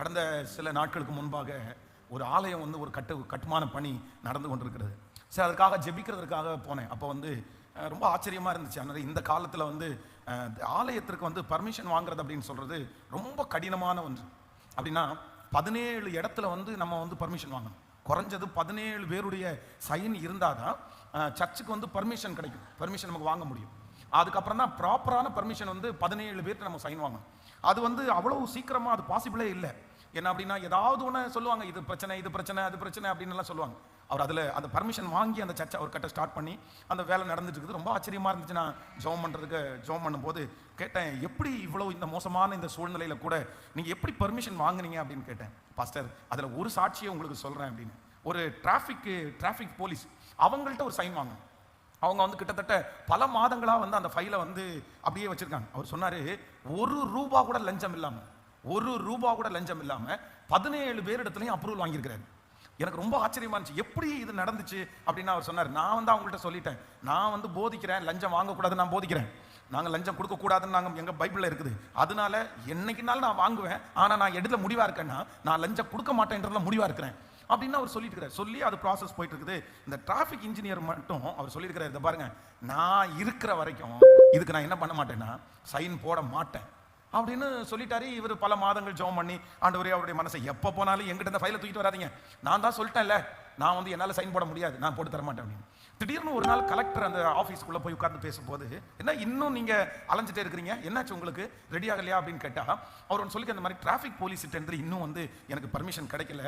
கடந்த சில நாட்களுக்கு முன்பாக ஒரு ஆலயம் வந்து ஒரு கட்டுமான பணி நடந்து கொண்டிருக்கிறது. சரி, அதுக்காக ஜெபிக்கிறதுக்காக போனேன். அப்போ வந்து ரொம்ப ஆச்சரியமாக இருந்துச்சு. அதனால் இந்த காலத்தில் வந்து ஆலயத்திற்கு வந்து பர்மிஷன் வாங்குறது அப்படின்னு சொல்கிறது ரொம்ப கடினமான ஒன்று. அப்படின்னா 17 இடத்துல வந்து நம்ம வந்து பர்மிஷன் வாங்கணும். குறைஞ்சது 17 பேருடைய சைன் இருந்தால் தான் சர்ச்சுக்கு வந்து பர்மிஷன் கிடைக்கும். பர்மிஷன் நமக்கு வாங்க முடியும். அதுக்கப்புறம் தான் ப்ராப்பரான பர்மிஷன் வந்து 17 பேர்கிட்ட நம்ம சைன் வாங்கணும். அது வந்து அவ்வளவு சீக்கிரமாக அது பாசிபிளே இல்லை. என்ன அப்படின்னா ஏதாவது ஒன்று சொல்லுவாங்க, இது பிரச்சனை அது பிரச்சனை அப்படின்னு எல்லாம் சொல்லுவாங்க. அவர் அதில் அந்த பர்மிஷன் வாங்கி அந்த சர்ச்சை அவர் கட்ட ஸ்டார்ட் பண்ணி அந்த வேலை நடந்துட்டு இருக்குது. ரொம்ப ஆச்சரியமாக இருந்துச்சு. நான் ஜெபம் பண்ணும்போது கேட்டேன், எப்படி இவ்வளோ இந்த மோசமான இந்த சூழ்நிலையில் கூட நீங்கள் எப்படி பர்மிஷன் வாங்குனீங்க அப்படின்னு கேட்டேன். பாஸ்டர், அதில் ஒரு சாட்சியை உங்களுக்கு சொல்கிறேன் அப்படின்னு. ஒரு டிராஃபிக் போலீஸ் அவங்கள்ட்ட ஒரு சைன் வாங்கணும். அவங்க வந்து கிட்டத்தட்ட பல மாதங்களாக வந்து அந்த ஃபைலை வந்து அப்படியே வச்சுருக்காங்க. அவர் சொன்னார், ஒரு ரூபா கூட லஞ்சம் இல்லாமல் 17 பேரிடத்துலையும் அப்ரூவல் வாங்கியிருக்கிறாரு. எனக்கு ரொம்ப ஆச்சரியமா இருந்துச்சு. எப்படி இது நடந்துச்சு அப்படின்னு அவர் சொன்னார். நான் வந்து அவங்கள்ட்ட சொல்லிட்டேன், நான் வந்து போதிக்கிறேன், லஞ்சம் வாங்கக்கூடாதுன்னு நான் போதிக்கிறேன். நாங்கள் லஞ்சம் கொடுக்கக்கூடாதுன்னு நாங்கள் எங்கள் பைபிளில் இருக்குது. அதனால என்னைக்குனாலும் நான் வாங்குவேன். ஆனால் நான் எடுத்துல முடிவாக இருக்கேன்னா நான் லஞ்சம் கொடுக்க மாட்டேன்றதுல முடிவாக இருக்கிறேன் அப்படின்னு அவர் சொல்லிட்டு இருக்கிறார். சொல்லி அது ப்ராசஸ் போயிட்டு இருக்குது. இந்த டிராஃபிக் இன்ஜினியர் மட்டும் அவர் சொல்லியிருக்கிறார், இதை பாருங்க, நான் இருக்கிற வரைக்கும் இதுக்கு நான் என்ன பண்ண மாட்டேன்னா சைன் போட மாட்டேன் அப்படின்னு சொல்லிட்டாரு. இவர் பல மாதங்கள் ஜெபம் பண்ணி, ஆண்டவரே அவருடைய மனசை எப்போ போனாலும் எங்கிட்ட இந்த ஃபைலை தூக்கிட்டு வராதீங்க, நான் தான் சொல்லிட்டேன்ல, நான் வந்து என்னால் சைன் போட முடியாது, நான் போட்டு தர மாட்டேன் அப்படின்னு. திடீர்னு ஒரு நாள் கலெக்டர் அந்த ஆஃபீஸ்க்குள்ளே போய் உட்கார்ந்து பேசும்போது, என்ன இன்னும் நீங்கள் அலைஞ்சிட்டே இருக்கிறீங்க, என்னாச்சு உங்களுக்கு, ரெடி ஆகலையா அப்படின்னு கேட்டால், அவர் ஒன்று சொல்லி, அந்த மாதிரி டிராஃபிக் போலீஸ்கிட்ட இன்னும் வந்து எனக்கு பர்மிஷன் கிடைக்கல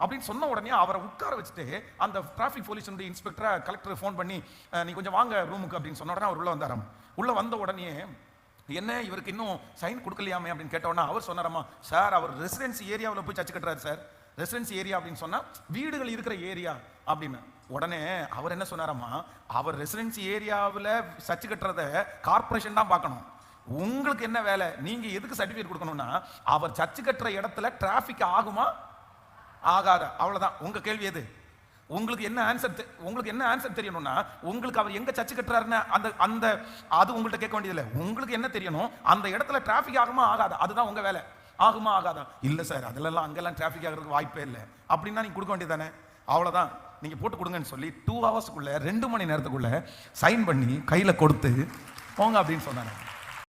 அப்படின்னு சொன்ன உடனே அவரை உட்கார வச்சுட்டு அந்த டிராஃபிக் போலீஸ் இன்ஸ்பெக்டரை கலெக்டர் ஃபோன் பண்ணி, நீ கொஞ்சம் வாங்க ரூமுக்கு அப்படின்னு சொன்ன உடனே அவர் உள்ள வந்தாராம். உள்ள வந்த உடனே என்ன இவருக்கு இன்னும் சைன் கொடுக்கலையாமே அப்படின்னு கேட்டோன்னா அவர் சொன்னாராமா, சார் அவர் ரெசிடென்சி ஏரியாவில் போய் சர்ச்சு கட்டுறாரு சார். ரெசிடென்சி ஏரியா அப்படின்னு சொன்னால் வீடுகள் இருக்கிற ஏரியா அப்படின்னு. உடனே அவர் என்ன சொன்னாராமா, அவர் ரெசிடென்சி ஏரியாவில் சர்ச்சு கட்டுறத கார்பரேஷன் தான் பார்க்கணும், உங்களுக்கு என்ன வேலை, நீங்க எதுக்கு சர்டிஃபிகேட் கொடுக்கணும்னா அவர் சர்ச்சு கட்டுற இடத்துல டிராஃபிக் ஆகுமா ஆகாத, அவ்வளவுதான். உங்க கேள்வி எது? உங்களுக்கு என்ன ஆன்சர் தெரியணும்னா, உங்களுக்கு அவர் எங்க சர்ச்சு கட்டுறாருன்னு அந்த அது உங்கள்கிட்ட கேட்க வேண்டியதில்லை. உங்களுக்கு என்ன தெரியணும், அந்த இடத்துல டிராஃபிக் ஆகுமா ஆகாதா, அதுதான் உங்க வேலை. ஆகுமா ஆகாதா, இல்லை சார் அதெல்லாம் அங்கெல்லாம் டிராஃபிக் ஆகிறதுக்கு வாய்ப்பே இல்லை அப்படின்னா நீங்க கொடுக்க வேண்டியதானே, அவ்வளோதான், நீங்க போட்டு கொடுங்கன்னு சொல்லி 2 ஹவர்ஸ்க்குள்ள 2 மணி நேரத்துக்குள்ள சைன் பண்ணி கையில் கொடுத்து போங்க அப்படின்னு சொன்னாங்க.